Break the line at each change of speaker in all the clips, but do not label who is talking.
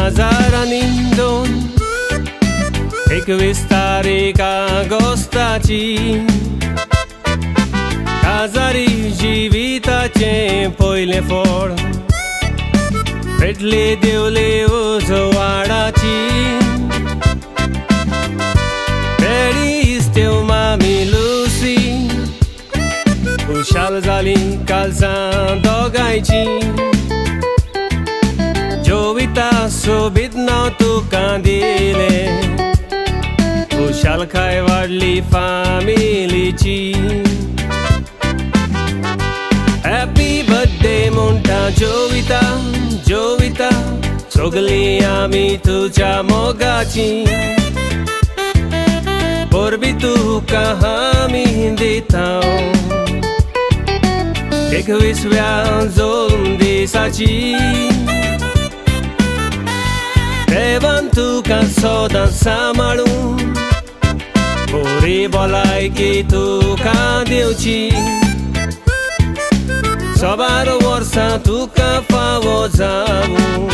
2002 21 तारीख ऑगस्टाची काजारी जिविताचे पयले फळ पेटले देवले उजवाडाची पेडी इस्तेव मामी लुसी खुशाल जाली कालसां दोगांयची जोविता सोबीत नांव तुका दिलें खुशालकाय वाडली फामिलीची हॅपी बर्थडे म्हणटा जोविता जोविता सगळीं आमी तुज्या मोगाची परबी तुका आमी दितां 21व्या जल्म दिसाची देवान तुका सदां सांबाळून बरी भलायकी तुका दिवची सोबार वर्सां तुका फावो जावूं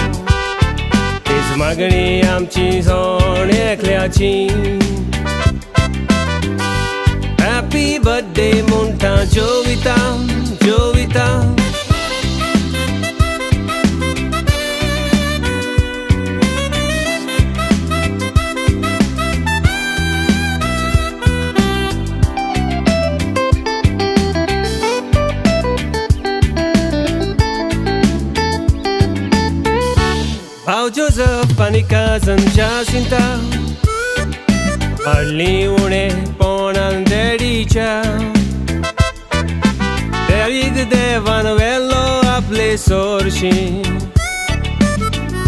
तीच मागणी आमची सोण एकल्याची हॅपी बर्थडे म्हणटा जोविता जोविता भाव जोसेफ आनी काजन जासिंता हाडली उणें पोंडान डॅडीच्या देवीक देवान व्हेल्लो आपले सोरशी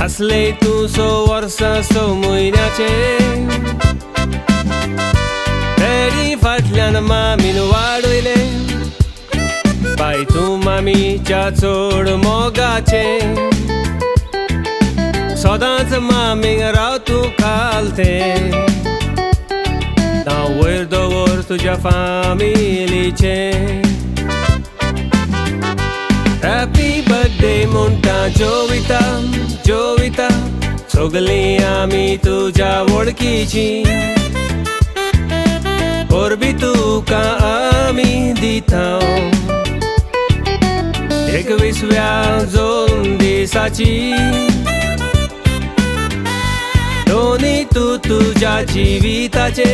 आसले तूं 6 वर्सां 6 म्हयन्याचे डॅडी फाटल्यान मामीन वाडयले बाय तूं मामीच्या चड मोगाचे सदांच मामीक राव तूं खालतें नांव वयर दवर तुज्या फामिलीचें हॅपी बर्थडे म्हणटा जोविता जोविता सगळीं आमी तुज्या वळखीची परबी तुका आमी दितां 21व्या जल्म दिसाची दोनी तूं तुज्या जिविताचे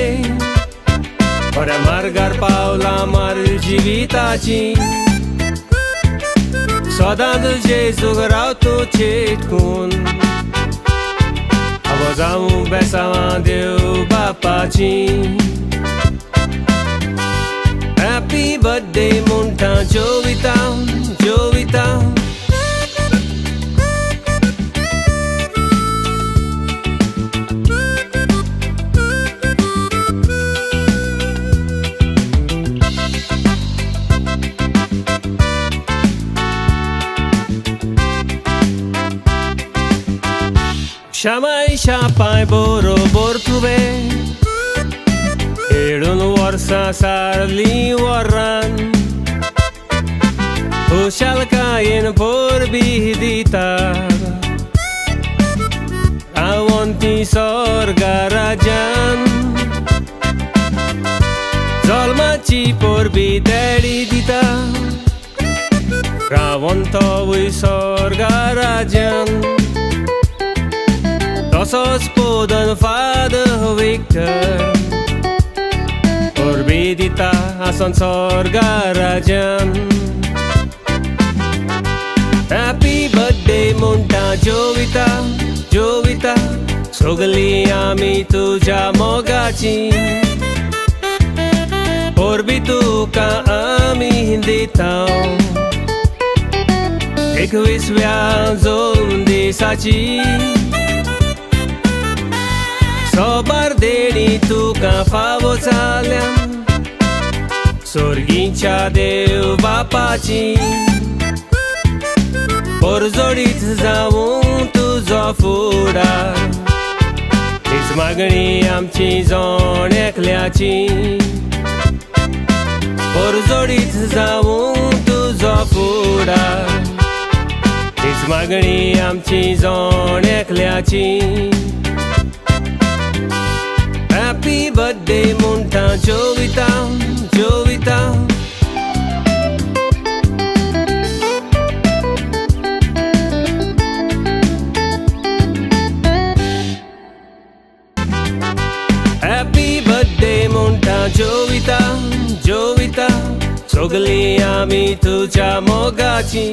बऱ्या मार्गार पावला मार जिविताची सदांच जेजूक राव तूं चिटकून आवो जावूं बेसांवां देव बापाची हॅपी बर्थडे म्हणटा जोविता जोविता शामाय शापाय बरोबर तुवें खेळून वर्सां सारलीं वरान खुशालकायेन परबी दिता रावोन ती स्वर्गा राज्यान जल्माची परबी डॅडी दिता रावोन तोवूय स्वर्गा राज्यान तसोच पोदन फादर विक्टर परबी दिता आसन स्वर्गा राज्यान हॅपी बर्थडे म्हणटा जोविता जोविता सगळीं आमी तुज्या मोगाची परबी तुका आमी दितां 21व्या जल्म दिसाची सोबार देणी तुका फावो जाल्या सोर्गीच्या देव बापाची परजोडीत जावूं तुजो फुडार हीच मागणी आमची जोण एकल्याची परजोडीत जावूं तुजो फुडार हीच मागणी आमची जोण एकल्याची. हॅपी बर्थडे म्हणटा जोविता जोविता. हॅपी बर्थडे म्हणटा जोविता जोविता. सगळीं आमी तुज्या मोगाची.